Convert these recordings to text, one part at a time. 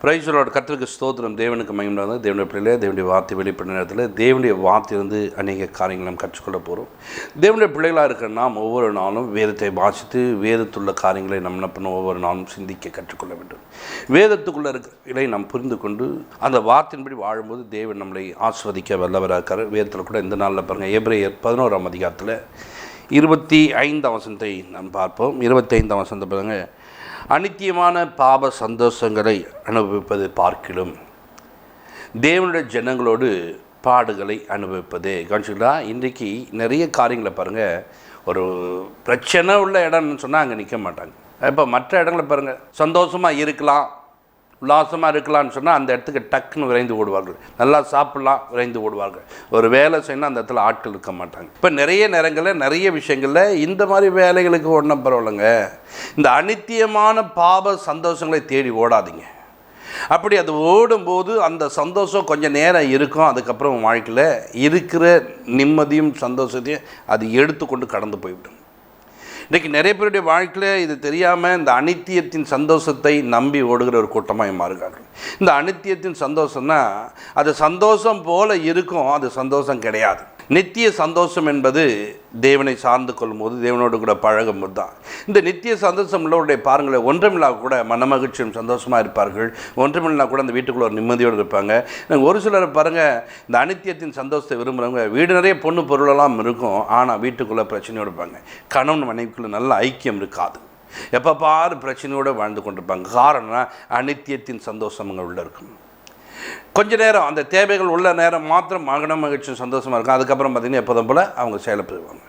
பிரைஸலோட கர்த்தருக்கு ஸ்தோத்திரம். தேவனுக்கு மகிமை. தேவனுடைய பிள்ளைகளே, தேவனுடைய வார்த்தை வெளிப்பட்ட நேரத்தில் தேவனுடைய வார்த்தையிலிருந்து அநேக காரியங்களை நாம் கற்றுக்கொள்ள போகிறோம். தேவனுடைய பிள்ளைகளாக இருக்கிற நாம் ஒவ்வொரு நாளும் வேதத்தை வாசித்து வேதத்துள்ள காரியங்களை நம்ம என்ன பண்ண ஒவ்வொரு நாளும் சிந்திக்க கற்றுக்கொள்ள வேண்டும். வேதத்துக்குள்ளே இருக்கிற நாம் புரிந்து கொண்டு அந்த வார்த்தையின்படி வாழும்போது தேவன் நம்மளை ஆஸ்வதிக்க வல்லவராக இருக்கார். வேதத்தில் கூட இந்த நாளில் பாருங்கள், எபிரேயர் 11ஆம் அதிகாரத்தில் 25ஆம் வசனத்தை நாம் பார்ப்போம். 25ஆம் வசனத்தை பாருங்கள், அநித்தியமான பாப சந்தோஷங்களை அனுபவிப்பது பார்க்கிலும் தேவனுடைய ஜனங்களோடு பாடுகளை அனுபவிப்பது. கவனிச்சுங்களா? இன்றைக்கி நிறைய காரியங்களை பாருங்கள், ஒரு பிரச்சனை உள்ள இடம்னு சொன்னால் அங்கே நிற்க மாட்டாங்க. இப்போ மற்ற இடங்களை பாருங்கள், சந்தோஷமாக இருக்கலாம், உல்லாசமாக இருக்கலாம்னு சொன்னால் அந்த இடத்துக்கு டக்குன்னு விரைந்து ஓடுவார்கள். நல்லா சாப்பிட்லாம், விரைந்து ஓடுவார்கள். ஒரு வேலை செய்யணும், அந்த இடத்துல ஆட்கள் இருக்க மாட்டாங்க. இப்போ நிறைய நேரங்களில் நிறைய விஷயங்களில் இந்த மாதிரி வேலைகளுக்கு ஒன்றும் பரவாயில்லைங்க. இந்த அநித்தியமான பாப சந்தோஷங்களை தேடி ஓடாதீங்க. அப்படி அது ஓடும்போது அந்த சந்தோஷம் கொஞ்சம் நேரம் இருக்கும், அதுக்கப்புறம் வாழ்க்கையில் இருக்கிற நிம்மதியும் சந்தோஷத்தையும் அது எடுத்துக்கொண்டு கடந்து போய்விடும். இன்றைக்கி நிறைய பேருடைய வாழ்க்கையில் இது தெரியாமல் இந்த அநித்தியத்தின் சந்தோஷத்தை நம்பி ஓடுகிற ஒரு கூட்டமாக மாறுகிறார்கள். இந்த அநித்தியத்தின் சந்தோஷம்னா அது சந்தோஷம் போல் இருக்கும், அது சந்தோஷம் கிடையாது. நித்திய சந்தோஷம் என்பது தேவனை சார்ந்து கொள்ளும்போது, தேவனோடு கூட பழகும்போது தான். இந்த நித்திய சந்தோஷம் உள்ளவருடைய பாருங்களேன், ஒன்றுமில்லா கூட மனமகிழ்ச்சியும் சந்தோஷமாக இருப்பார்கள். ஒன்றுமில்லா கூட அந்த வீட்டுக்குள்ளே ஒரு நிம்மதியோடு இருப்பாங்க. ஒரு சிலர் பாருங்கள், இந்த அநித்தியத்தின் சந்தோஷத்தை விரும்புகிறவங்க வீடு நிறைய பொண்ணு பொருளெல்லாம் இருக்கும், ஆனால் வீட்டுக்குள்ளே பிரச்சனையோடு இருப்பாங்க. கணவன் மனைவிக்குள்ளே நல்ல ஐக்கியம் இருக்காது. எப்போ பாரு பிரச்சனையோடு வாழ்ந்து கொண்டிருப்பாங்க. காரணம்னா அநித்தியத்தின் சந்தோஷம் உள்ள இருக்கும். கொஞ்ச நேரம் அந்த தேவைகள் உள்ள நேரம் மாத்திரம் மகன மகிழ்ச்சி சந்தோஷமாக இருக்கும். அதுக்கப்புறம் பார்த்திங்கன்னா எப்போதும் போல் அவங்க செயலை போயிடுவாங்க.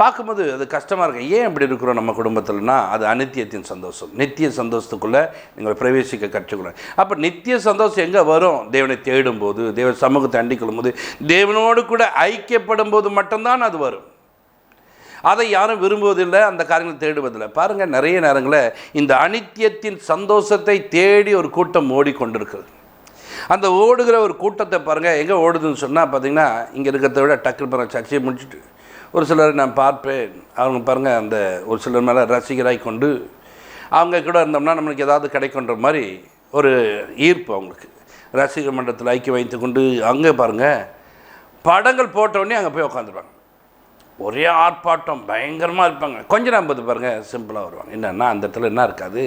பார்க்கும்போது அது கஷ்டமாக இருக்கும். ஏன் இப்படி இருக்கிறோம் நம்ம குடும்பத்தில்னா, அது அநித்தியத்தின் சந்தோஷம். நித்திய சந்தோஷத்துக்குள்ளே நீங்கள் பிரவேசிக்க கற்றுக்கணும். அப்போ நித்திய சந்தோஷம் எங்கே வரும்? தேவனை தேடும்போது, தேவ சமூகத்தை அண்டிக்கொள்ளும் போது, தேவனோடு கூட ஐக்கியப்படும் போது மட்டும்தான் அது வரும். அதை யாரும் விரும்புவதில்லை, அந்த காரியங்களை தேடுவதில்லை. பாருங்கள், நிறைய நேரங்களில் இந்த அநித்தியத்தின் சந்தோஷத்தை தேடி ஒரு கூட்டம் ஓடிக்கொண்டிருக்கிறது. அந்த ஓடுகிற ஒரு கூட்டத்தை பாருங்கள், எங்கே ஓடுதுன்னு சொன்னால் பார்த்திங்கன்னா, இங்கே இருக்கிறத விட டக்குனு பாருங்கள் சர்ச்சையை முடிச்சுட்டு ஒரு சிலர் நான் பார்ப்பேன். அவங்க பாருங்கள், அந்த ஒரு சிலர் மேலே ரசிகராய் கொண்டு அவங்க கூட இருந்தோம்னா நம்மளுக்கு ஏதாவது கிடைக்குன்ற மாதிரி ஒரு ஈர்ப்பு அவங்களுக்கு. ரசிகர் மன்றத்தில் ஐக்கியம் வைத்து கொண்டு அங்கே பாருங்கள், படங்கள் போட்டவுடனே அங்கே போய் உட்காந்துருவாங்க. ஒரே ஆர்ப்பாட்டம், பயங்கரமாக இருப்பாங்க. கொஞ்சம் நம்பது பாருங்கள், சிம்பிளாக வருவாங்க. என்னென்னா அந்த இடத்துல என்ன இருக்காது,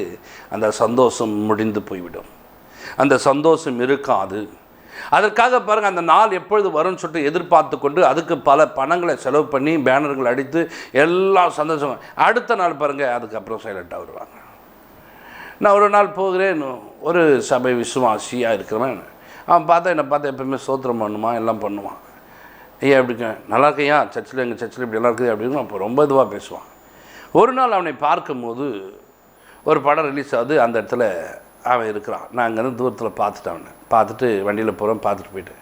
அந்த சந்தோஷம் முடிந்து போய்விடும். அந்த சந்தோஷம் இருக்காது. அதற்காக பாருங்கள், அந்த நாள் எப்பொழுது வரும்னு சொல்லிட்டு எதிர்பார்த்து கொண்டு அதுக்கு பல பணங்களை செலவு பண்ணி பேனர்கள் அடித்து எல்லா சந்தோஷம், அடுத்த நாள் பாருங்கள் அதுக்கப்புறம் சைலண்ட்டாக வருவாங்க. நான் ஒரு நாள் போகிறேன், ஒரு சபை விசுவாசியாக இருக்கிறவன் அவன் பார்த்தா என்னை பார்த்தா எப்போயுமே ஸ்தோத்திரம் பண்ணுவான், எல்லாம் பண்ணுவான். ஐயா எப்படிங்க நல்லா இருக்கையா, சர்ச்சில் எங்கள் சர்ச்சில் இப்படி எல்லாம் இருக்குது அப்படின்னு அப்போ ரொம்ப இதுவாக பேசுவான். ஒரு நாள் அவனை பார்க்கும்போது ஒரு படம் ரிலீஸ் ஆகுது, அந்த இடத்துல அவன் இருக்கிறான். நான் அங்கேருந்து தூரத்தில் பார்த்துட்டேன். அவனை பார்த்துட்டு வண்டியில் போகிறோம், பார்த்துட்டு போயிட்டு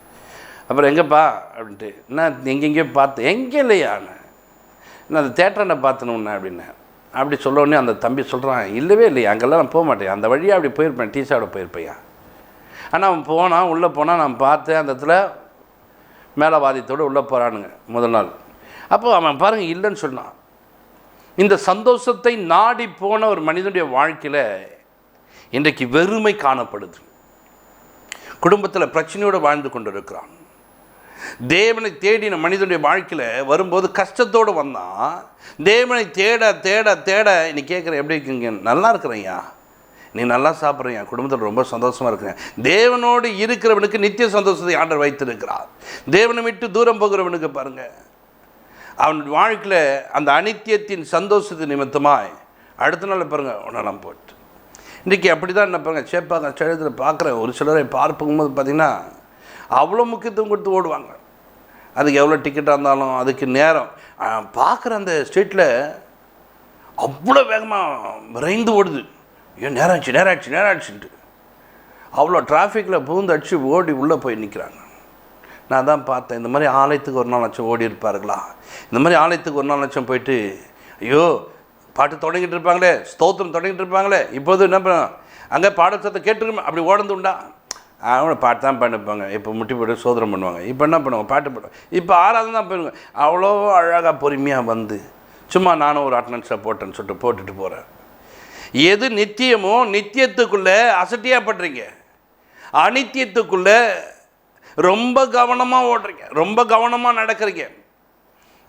அப்புறம் எங்கேப்பா அப்படின்ட்டு, நான் எங்கெங்கேயோ பார்த்து, எங்கே இல்லையா நான் அந்த தேட்டரை பார்த்தணுன்னே அப்படின்னு அப்படி சொல்லவுடனே அந்த தம்பி சொல்கிறான், இல்லவே இல்லையா, அங்கெல்லாம் நான் போக மாட்டேன், அந்த வழியாக அப்படி போயிருப்பேன், டீ சாப்பிட போயிருப்பையா. ஆனால் அவன் போனான், உள்ளே போனால் நான் பார்த்தேன், அந்த இடத்துல மேலவாதியத்தோடு உள்ளே போகிறானுங்க முதல் நாள். அப்போ அவன் பாருங்கள் இல்லைன்னு சொன்னான். இந்த சந்தோஷத்தை நாடி போன ஒரு மனிதனுடைய வாழ்க்கையில் இன்றைக்கு வெறுமை காணப்படுது. குடும்பத்தில் பிரச்சனையோடு வாழ்ந்து கொண்டு இருக்கிறான். தேவனை தேடின மனிதனுடைய வாழ்க்கையில் வரும்போது கஷ்டத்தோடு வந்தான். தேவனை தேட தேட தேட நீ கேட்குற எப்படி இருக்குங்க, நல்லா இருக்கிறையா, நீ நல்லா சாப்பிட்றியா, குடும்பத்தில் ரொம்ப சந்தோஷமாக இருக்கிறேன். தேவனோடு இருக்கிறவனுக்கு நித்திய சந்தோஷத்தை ஆண்டவர் வைத்திருக்கிறார். தேவனை விட்டு தூரம் போகிறவனுக்கு பாருங்கள், அவன் வாழ்க்கையில் அந்த அநித்தியத்தின் சந்தோஷத்து நிமித்தமாய் அடுத்த நாள் பாருங்கள் உடனே போட்டு. இன்றைக்கி அப்படி தான் என்ன பாருங்கள், சேப்பாங்க சேலத்தில் பார்க்குறேன். ஒரு சிலரை பார்க்கும்போது பார்த்திங்கன்னா அவ்வளோ முக்கியத்துவம் கொடுத்து ஓடுவாங்க. அதுக்கு எவ்வளோ டிக்கெட்டாக இருந்தாலும் அதுக்கு நேரம் பார்க்குற அந்த ஸ்ட்ரீட்டில் அவ்வளோ வேகமாக விரைந்து ஓடுது. ஏன் நேராச்சு நேராச்சு நேராச்சுன்ட்டு அவ்வளோ டிராஃபிக்கில் பூந்து அடிச்சு ஓடி உள்ளே போய் நிற்கிறாங்க. நான் தான் பார்த்தேன், இந்த மாதிரி ஆலயத்துக்கு ஒரு நாள் லட்சம் ஓடி இருப்பார்களா, இந்த மாதிரி ஆலயத்துக்கு ஒரு நாள் லட்சம் போயிட்டு ஐயோ பாட்டு தொடங்கிட்டு இருப்பாங்களே, ஸ்தோத்திரம் தொடங்கிட்டு இருப்பாங்களே, இப்போது என்ன பண்ண அங்கே பாடத்தை கேட்டுருமே அப்படி ஓடந்து உண்டா, அவங்கள பாட்டு தான் பண்ணிப்பாங்க. இப்போ முட்டி போட்டு சோதனம் பண்ணுவாங்க. இப்போ என்ன பண்ணுவாங்க, பாட்டு போடுவாங்க. இப்போ ஆறாவது தான் போயிருங்க. அவ்வளோ அழகாக பொறுமையாக வந்து சும்மா நானும் ஒரு அட்டனன்ஸை போட்டேன்னு சொல்லிட்டு போட்டுட்டு போகிறேன். எது நித்தியமோ நித்தியத்துக்குள்ளே அசட்டியாக பண்ணுறீங்க. அனித்தியத்துக்குள்ள ரொம்ப கவனமாக ஓடுறீங்க, ரொம்ப கவனமாக நடக்கிறீங்க.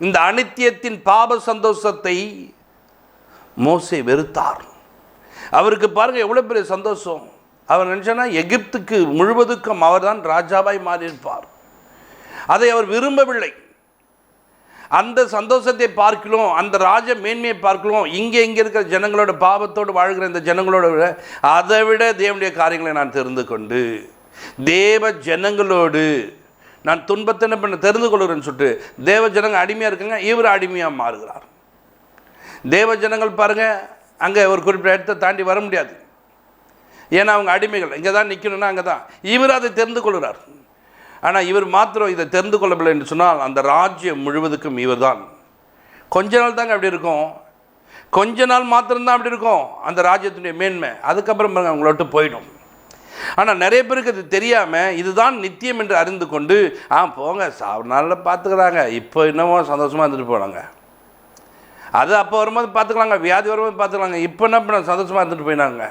இந்த அனித்தியத்தின் பாப சந்தோஷத்தை மோசே வெறுத்தார். அவருக்கு பாருங்கள் எவ்வளோ பெரிய சந்தோஷம். அவர் நினச்சனா எகிப்துக்கு முழுவதுக்கும் அவர் தான் ராஜாவாய் மாறியிருப்பார். அதை அவர் விரும்பவில்லை. அந்த சந்தோஷத்தை பார்க்கலாம், அந்த ராஜ மேன்மையை பார்க்கலாம், இங்கே இருக்கிற ஜனங்களோட பாவத்தோடு வாழ்கிற இந்த ஜனங்களோட விட அதை விட தேவனுடைய காரியங்களை நான் தெரிந்து கொண்டு தேவ ஜனங்களோடு நான் துன்பத்தை என்ன பண்ண தெரிந்து கொள்கிறேன்னு சொல்லிட்டு தேவ ஜனங்கள் அடிமையாக இருக்காங்க, இவர் அடிமையாக மாறுகிறார். தேவ ஜனங்கள் பாருங்கள் அங்கே ஒரு குறிப்பிட்ட இடத்தை தாண்டி வர முடியாது. ஏன்னா அவங்க அடிமைகள், இங்கே தான் நிற்கணும்னா அங்கே தான். இவர் அதை தெரிந்து கொள்கிறார். ஆனால் இவர் மாத்திரம் இதை தெரிந்து கொள்ளவில்லை என்று சொன்னால் அந்த ராஜ்யம் முழுவதுக்கும் இவர் தான். கொஞ்ச நாள் தாங்க அப்படி இருக்கும், கொஞ்ச நாள் மாத்திரம்தான் அப்படி இருக்கும் அந்த ராஜ்யத்துடைய மேன்மை. அதுக்கப்புறம் பாருங்க அவங்கள விட்டு போயிடும். ஆனால் நிறைய பேருக்கு அது தெரியாமல் இதுதான் நித்தியம் என்று அறிந்து கொண்டு போங்க நாளில் பார்த்துக்கிறாங்க, இப்போ என்னமோ சந்தோஷமாக இருந்துட்டு போனாங்க, அது அப்போ வரும்போது பார்த்துக்கலாங்க, வியாதி வரும்போது பார்த்துக்கலாங்க, இப்போ என்ன பண்ண சந்தோஷமாக இருந்துட்டு போயினாங்க.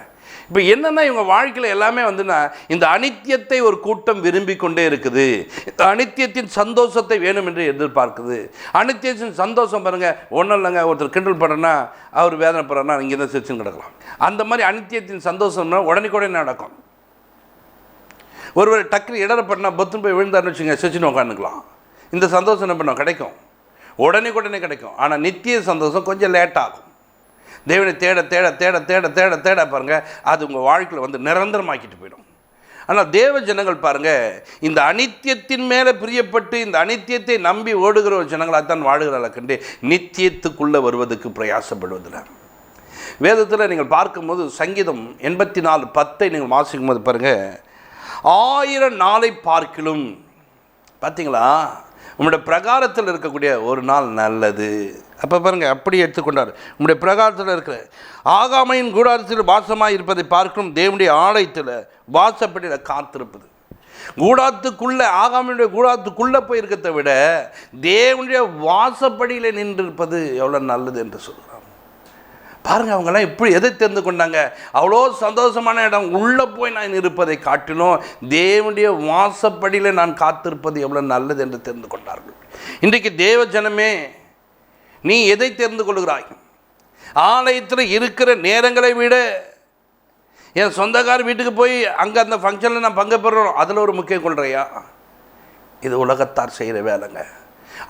இப்போ என்னென்னா இவங்க வாழ்க்கையில் எல்லாமே வந்துன்னா இந்த அனித்தியத்தை ஒரு கூட்டம் விரும்பி கொண்டே இருக்குது. இந்த அனித்தியத்தின் சந்தோஷத்தை வேணும் என்று எதிர்பார்க்குது. அனித்தியத்தின் சந்தோஷம் பாருங்கள் ஒன்றும் இல்லைங்க, ஒருத்தர் கிண்டல் பண்ணுறேன்னா அவர் வேதனை போடுறேன்னா இங்கே தான் சிரிச்சுன்னு கிடக்கலாம். அந்த மாதிரி அனித்தியத்தின் சந்தோஷம்னா உடனே நடக்கும். ஒருவர் டக்குனு இடற பண்ணால் பொத்துன்னு போய் விழுந்தாருன்னு வச்சுங்க, சிரிச்சுன்னு உட்காந்துக்கலாம். இந்த சந்தோஷம் என்ன பண்ணோம் கிடைக்கும், உடனே கிடைக்கும். ஆனால் நித்திய சந்தோஷம் கொஞ்சம் லேட் ஆகும். தேவனை தேட தேட தேட தேட தேட தேட பாருங்கள் அது உங்கள் வாழ்க்கையில் வந்து நிரந்தரமாக்கிட்டு போயிடும். ஆனால் தேவ ஜனங்கள் பாருங்கள் இந்த அனித்தியத்தின் மேலே பிரியப்பட்டு இந்த அனித்தியத்தை நம்பி ஓடுகிற ஒரு ஜனங்களாக தான் வாழ்கிறார்கள் கண்டு நித்தியத்துக்குள்ளே வருவதற்கு பிரயாசப்படுவதில்லை. வேதத்தில் நீங்கள் பார்க்கும்போது சங்கீதம் 84:10 நீங்கள் வாசிக்கும் போது பாருங்கள் 1000 நாளை பார்க்கிலும் பார்த்தீங்களா உங்களுடைய பிரகாரத்தில் இருக்கக்கூடிய ஒரு நாள் நல்லது. அப்போ பாருங்கள் அப்படி எடுத்துக்கொண்டார். உங்களுடைய பிரகாரத்தில் இருக்கிற ஆகாமையின் கூடாரத்தில் வாசமாக இருப்பதை பார்க்கணும் தேவனுடைய ஆலயத்தில் வாசப்படியில் காத்திருப்பது. கூடாரத்துக்குள்ளே ஆகாமையுடைய கூடாரத்துக்குள்ளே போயிருக்கிறத விட தேவனுடைய வாசப்படியில் நின்றிருப்பது எவ்வளோ நல்லது என்று சொல்கிறார். பாருங்கள் அவங்கெல்லாம் எப்படி எதை தெரிந்து கொண்டாங்க, அவ்வளோ சந்தோஷமான இடம் உள்ளே போய் நான் இருப்பதை காட்டிலும் தேவனுடைய வாசப்படியில் நான் காத்திருப்பது எவ்வளோ நல்லது என்று தெரிந்து கொண்டார்கள். இன்றைக்கு தேவ ஜனமே நீ எதை தெரிந்து கொள்கிறாய்? ஆலயத்தில் இருக்கிற நேரங்களை விட என் சொந்தக்கார வீட்டுக்கு போய் அங்கே அந்த ஃபங்க்ஷனில் நான் பங்கு பெறணும் அதில் ஒரு முக்கியம் கொள்கிறையா? இது உலகத்தார் செய்கிற வேலைங்க.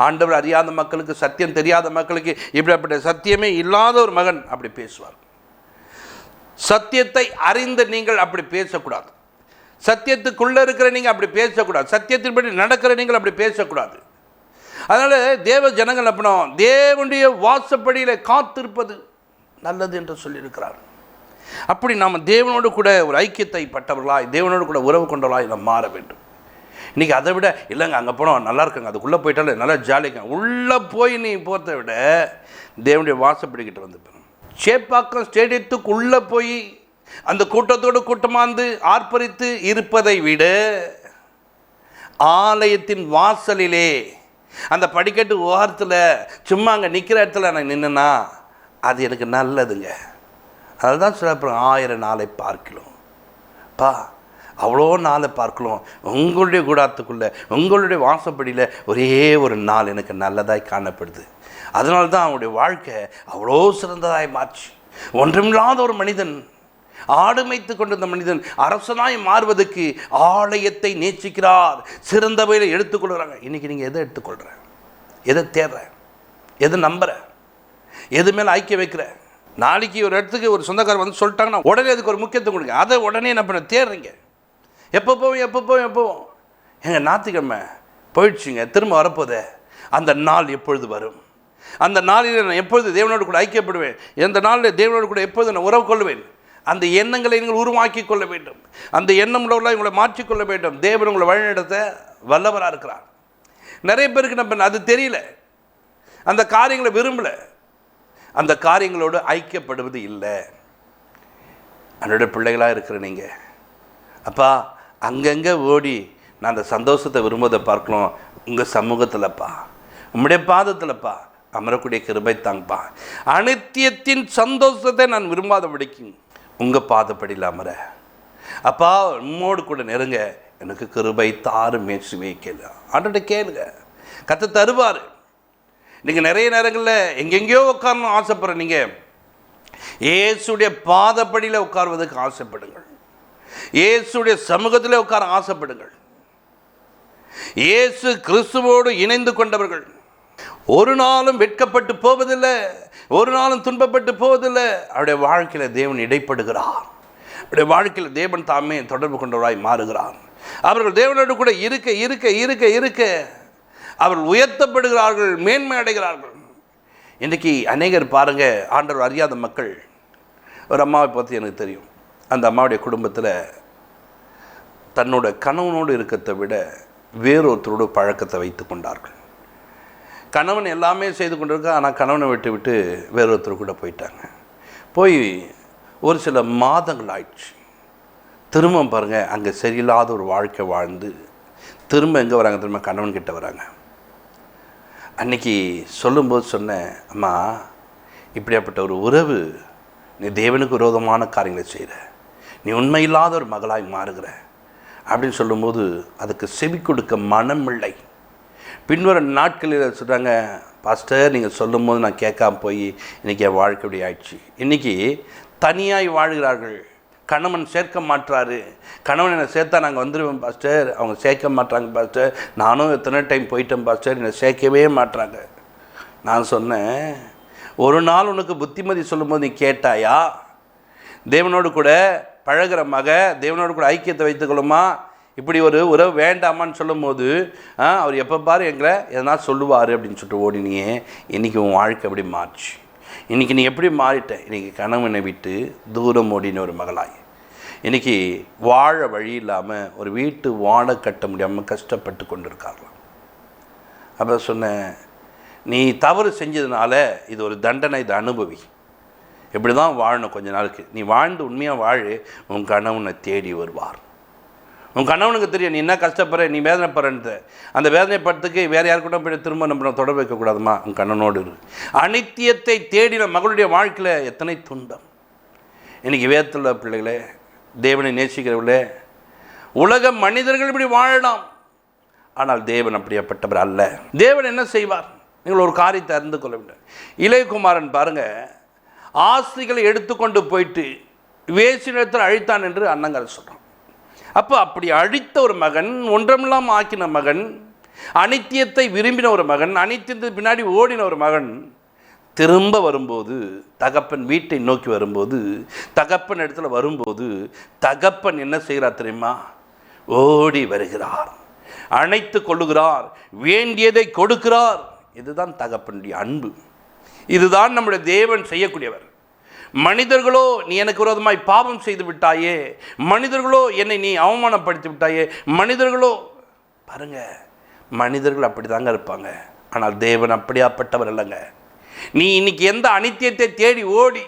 ஆண்டவர் அறியாத மக்களுக்கு, சத்தியம் தெரியாத மக்களுக்கு இப்படிப்பட்ட சத்தியமே இல்லாத ஒரு மகன் அப்படி பேசுவார். சத்தியத்தை அறிந்த நீங்கள் அப்படி பேசக்கூடாது. சத்தியத்துக்குள்ளே இருக்கிற நீங்கள் அப்படி பேசக்கூடாது. சத்தியத்தின்படி நடக்கிற நீங்கள் அப்படி பேசக்கூடாது. அதனால் தேவ ஜனங்கள் அப்படின்னா தேவனுடைய வாசப்படியில் காத்திருப்பது நல்லது என்று சொல்லியிருக்கிறார். அப்படி நாம் தேவனோடு கூட ஒரு ஐக்கியத்தை பட்டவர்களாய் தேவனோடு கூட உறவு கொண்டவர்களாய் நாம் மாற வேண்டும். இன்றைக்கி அதை விட இல்லைங்க அங்கே போனோம் நல்லா இருக்குங்க, அதுக்குள்ளே போயிட்டாலே நல்லா ஜாலிங்க, உள்ளே போய் நீ போகிறத விட தேவனுடைய வாசப்படிக்கிட்டு வந்து சேப்பாக்கம் ஸ்டேடியத்துக்குள்ளே போய் அந்த கூட்டத்தோடு கூட்டமாந்து ஆர்ப்பரித்து இருப்பதை விட ஆலயத்தின் வாசலிலே அந்த படிக்கட்டு ஓரத்தில் சும்மா அங்கே நிற்கிற இடத்துல நான் நின்றுனா அது எனக்கு நல்லதுங்க. அதுதான் சொல்ல 1000 நாளை பார்க்கலாம் பா, அவ்வளோ நாளை பார்க்கலாம் உங்களுடைய கூடாரத்துக்குள்ளே உங்களுடைய வாசப்படியில் ஒரே ஒரு நாள் எனக்கு நல்லதாய் காணப்படுது. அதனால தான் அவனுடைய வாழ்க்கை அவ்வளோ சிறந்ததாய் மாற்றி ஒன்றுமில்லாத ஒரு மனிதன் ஆடுமைத்து கொண்டிருந்த மனிதன் அரசனாய் மாறுவதற்கு ஆலயத்தை நேசிக்கிறார். சிறந்த வகையில் எடுத்துக்கொள்கிறாங்க. இன்றைக்கி நீங்கள் எதை எடுத்துக்கொள்கிற, எதை தேடுற, எதை நம்புகிற, எது மேலே ஐக்கியம் வைக்கிற? நாளைக்கு ஒரு இடத்துக்கு ஒரு சொந்தக்காரர் வந்து சொல்லிட்டாங்கன்னா உடனே அதுக்கு ஒரு முக்கியத்துவம் கொடுங்க. அதை உடனே என்ன பண்ண தேடுறீங்க? எப்போ போவோம் எங்கள் ஞாயிற்றுக்கிழமை போயிடுச்சுங்க, திரும்ப வரப்போதே, அந்த நாள் எப்பொழுது வரும்? அந்த நாளில் நான் எப்பொழுது தேவனோடு கூட ஐக்கியப்படுவேன்? எந்த நாளில் தேவனோடு கூட எப்பொழுது நான் உறவு கொள்வேன்? அந்த எண்ணங்களை நீங்கள் உருவாக்கி கொள்ள வேண்டும். அந்த எண்ணம் உள்ளவர்களாக உங்களை மாற்றிக்கொள்ள வேண்டும். தேவன் உங்களை வழிநடத்த வல்லவராக இருக்கிறார். நிறைய பேருக்கு நம்ம அது தெரியல, அந்த காரியங்களை விரும்பலை, அந்த காரியங்களோடு ஐக்கியப்படுவது இல்லை. என்னோட பிள்ளைகளாக இருக்கிற நீங்கள் அப்பா அங்கங்கே ஓடி நான் அந்த சந்தோஷத்தை விரும்புவதை பார்க்கணும். உங்கள் சமூகத்தில்ப்பா, உம்முடைய பாதத்தில்ப்பா அமரக்கூடிய கிருபை தாங்கப்பா. அனித்தியத்தின் சந்தோஷத்தை நான் விரும்பாதபடிக்கு உங்கள் பாதப்படியில் அமர, அப்பா உம்மோடு கூட நெருங்க எனக்கு கிருபை தாரும் இயேசுவே கேளு. ஆண்டவர்கிட்ட கேளுங்க, கர்த்தர் தருவார். நீங்கள் நிறைய நேரங்களில் எங்கெங்கேயோ உட்காரணும் ஆசைப்படுற நீங்கள் இயேசுடைய பாதப்படியில் உட்காருவதற்கு ஆசைப்படுங்கள். இயேசுடைய சமூகத்தில் உட்கார ஆசைப்படுங்கள். இயேசு கிறிஸ்துவோடு இணைந்து கொண்டவர்கள் ஒரு நாளும் வெட்கப்பட்டு போவதில்லை, ஒரு நாளும் துன்பப்பட்டு போவதில்லை. அவருடைய வாழ்க்கையில் தேவன் இடைப்படுகிறார். அவருடைய வாழ்க்கையில் தேவன் தாமே தொடர்பு கொண்டவராய் மாறுகிறார். அவர்கள் தேவனோடு கூட இருக்க இருக்க இருக்க இருக்க அவர்கள் உயர்த்தப்படுகிறார்கள், மேன்மை அடைகிறார்கள். இன்றைக்கி அநேகர் பாருங்கள், ஆண்டவர் அறியாத மக்கள். ஒரு அம்மாவை பற்றி எனக்கு தெரியும். அந்த அம்மாவுடைய குடும்பத்தில் தன்னோட கணவனோடு இருக்கிறதை விட வேறொருத்தரோட பழக்கத்தை வைத்து கொண்டார்கள். கணவன் எல்லாமே செய்து கொண்டிருக்க, ஆனால் கணவனை விட்டு விட்டு வேறொருத்தர் கூட போயிட்டாங்க. போய் ஒரு சில மாதங்கள் ஆயிடுச்சு. திரும்ப பாருங்கள், அங்கே சரியில்லாத ஒரு வாழ்க்கை வாழ்ந்து திரும்ப எங்கே வராங்க? திரும்ப கணவன்கிட்ட வராங்க. அன்றைக்கி சொல்லும்போது சொன்னேன், அம்மா இப்படியாப்பட்ட ஒரு உறவு, நீ தேவனுக்கு விரோதமான காரியங்களை செய்கிற, நீ உண்மையில்லாத ஒரு மகளாய் மாறுகிற அப்படின்னு சொல்லும்போது அதுக்கு செவி கொடுக்க மனம் இல்லை. பின்வரும் நாட்களில் சொல்கிறாங்க, பாஸ்டர் நீங்கள் சொல்லும் போது நான் கேட்காம போய் இன்றைக்கி என் வாழ்க்கை ஆயிடுச்சு. இன்றைக்கி தனியாய் வாழ்கிறார்கள். கணவன் சேர்க்க மாட்டுறாரு. கணவன் என்னை சேர்த்தா நாங்கள் வந்துடுவேன் பாஸ்டர், அவங்க சேர்க்க மாட்டாங்க பாஸ்டர். நானும் எத்தனை டைம் போயிட்டேன் பாஸ்டர், என்னை சேர்க்கவே மாட்டுறாங்க. நான் சொன்னேன், ஒரு நாள் உனக்கு புத்திமதி சொல்லும்போது நீ கேட்டாயா? தேவனோடு கூட பழகிற மக தேவனோடு கூட ஐக்கியத்தை வைத்துக்கொள்ளுமா, இப்படி ஒரு உறவு வேண்டாமான்னு சொல்லும் போது அவர் எப்போ பாரு எங்களை எதனா சொல்லுவார் அப்படின்னு சொல்லிட்டு ஓடினியே. இன்றைக்கி உன் வாழ்க்கை எப்படி மாறிச்சு? இன்றைக்கி நீ எப்படி மாறிட்ட? இன்றைக்கி கணவனை விட்டு தூரம் ஓடின ஒரு மகளாய் இன்றைக்கி வாழ வழி இல்லாமல் ஒரு வீட்டு வாழ கட்ட முடியாமல் கஷ்டப்பட்டு கொண்டு இருக்காங்களாம். அப்போ சொன்னேன், நீ தவறு செஞ்சதுனால இது ஒரு தண்டனை, இது அனுபவி. இப்படி தான் வாழணும் கொஞ்ச நாளுக்கு. நீ வாழ்ந்து உண்மையாக வாழு, உன் கணவனை தேடி வருவார். உன் கணவனுக்கு தெரியும் நீ என்ன கஷ்டப்படுற, நீ வேதனைப்படுறன்ட்டு. அந்த வேதனைப்படுறதுக்கு வேறு யாருக்கூட போய் திரும்ப நம்ம தொடர்பு வைக்கக்கூடாதுமா, உன் கண்ணனோடு இரு. அனித்தியத்தை தேடின மகளுடைய வாழ்க்கையில் எத்தனை துன்பம். இன்றைக்கி வேதத்தில் பிள்ளைகளே, தேவனை நேசிக்கிறவர்களே, உலக மனிதர்கள் இப்படி வாழலாம், ஆனால் தேவன் அப்படியாப்பட்டவர் அல்ல. தேவன் என்ன செய்வார்? நீங்கள் ஒரு காரியத்தை அறிந்து கொள்ள வேண்டும். இளையகுமாரன் பாருங்கள், ஆஸ்திகளை எடுத்துக்கொண்டு போயிட்டு வேசினிடத்தில் அழித்தான் என்று அண்ணங்கள் சொல்கிறான். அப்போ அப்படி அழித்த ஒரு மகன், ஒன்றமில்லாமல் ஆக்கின மகன், அனித்தியத்தை விரும்பின ஒரு மகன், அனித்தியத்துக்கு பின்னாடி ஓடின ஒரு மகன் திரும்ப வரும்போது, தகப்பன் வீட்டை நோக்கி வரும்போது, தகப்பன் இடத்துல வரும்போது, தகப்பன் என்ன செய்கிறார் தெரியுமா? ஓடி வருகிறார், அணைத்து கொள்ளுகிறார், வேண்டியதை கொடுக்கிறார். இதுதான் தகப்பனுடைய அன்பு. இதுதான் நம்முடைய தேவன் செய்யக்கூடியவர். மனிதர்களோ நீ எனக்கு விரோதமாய் பாவம் செய்து விட்டாயே, மனிதர்களோ என்னை நீ அவமானப்படுத்தி விட்டாயே, மனிதர்களோ பாருங்க, மனிதர்கள் அப்படி தாங்க இருப்பாங்க. ஆனால் தேவன் அப்படியாப்பட்டவர் இல்லைங்க. நீ இன்னைக்கு எந்த அனித்தியத்தை தேடி ஓடி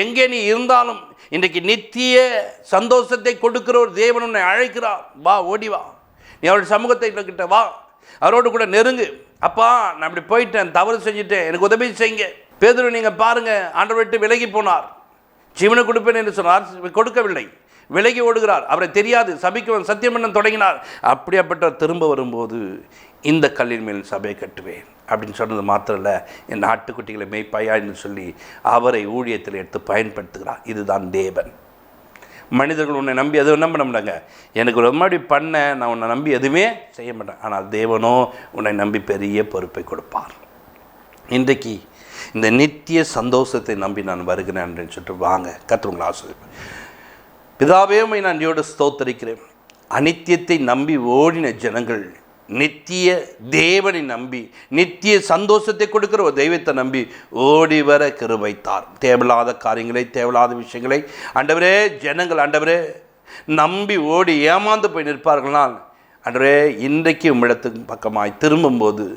எங்கே நீ இருந்தாலும் இன்றைக்கு நித்திய சந்தோஷத்தை கொடுக்கிற ஒரு தேவன் உன்னை அழைக்கிறார். வா, ஓடி வா, நீ அவருடைய சமூகத்தை கிட்ட வா, அவரோடு கூட நெருங்கு. அப்பா நான் இப்படி போயிட்டேன், தவறு செஞ்சுட்டேன், எனக்கு உதவி செய்யுங்க. பேதுரு நீங்கள் பாருங்கள், ஆண்டவரை விட்டு விலகி போனார். ஜீவனை கொடுப்பேன் என்று சொன்னார், கொடுக்கவில்லை, விலகி ஓடுகிறார். அவரை தெரியாது, சபைக்கு சத்தியம் பண்ண தொடங்கினார். அப்படியாப்பட்ட திரும்ப வரும்போது இந்த கல்லின் மேல் சபையை கட்டுவேன் அப்படின்னு சொன்னது மாத்திரம் இல்லை, என் ஆட்டுக்குட்டிகளை மேய்ப்பாயான்னு சொல்லி அவரை ஊழியத்தில் எடுத்து பயன்படுத்துகிறார். இதுதான் தேவன். மனிதர்கள் உன்னை நம்பி எதுவும் நம்ப மாட்டாங்க. எனக்கு ஒரு மாதிரி பண்ண, நான் உன்னை நம்பி எதுவுமே செய்ய மாட்டேன். ஆனால் தேவனோ உன்னை நம்பி பெரிய பொறுப்பை கொடுப்பார். இன்றைக்கு இந்த நித்திய சந்தோஷத்தை நம்பி நான் வருகிறேன் அப்படின்னு சொல்லிட்டு வாங்க, கர்த்தர் ஆசீர்வதிப்பார். பிதாவே உம்மை நன்றியோடு ஸ்தோத்தரிக்கிறேன். அனித்தியத்தை நம்பி ஓடின ஜனங்கள் நித்திய தேவனை நம்பி, நித்திய சந்தோஷத்தை கொடுக்கிற ஒரு தெய்வத்தை நம்பி ஓடி வர கிருபைத்தார். தேவையில்லாத காரியங்களை, தேவையில்லாத விஷயங்களை ஆண்டவரே ஜனங்கள் ஆண்டவரே நம்பி ஓடி ஏமாந்து போய் நிற்பார்கள்னால் ஆண்டவரே இன்றைக்கு உம்மிடத்துக்கு பக்கமாய் திரும்பும்போது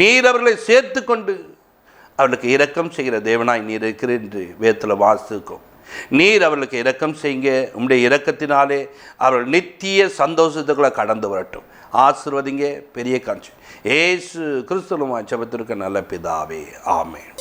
நீர் அவர்களை சேர்த்து கொண்டு அவர்களுக்கு இரக்கம் செய்கிற தேவனாய் நீர் இருக்கிறீர் என்று வேதத்தில் வாசிக்கும். நீர் அவர்களுக்கு இரக்கம் செய்யுங்க. உம்முடைய இரக்கத்தினாலே அவர்கள் நித்திய சந்தோஷத்துக்குள்ள கடந்து வரட்டும். ஆசீர்வதிங்க. பெரிய காட்சி இயேசு கிறிஸ்துவின் ஜெபத்திற்கு நல்ல பிதாவே, ஆமென்.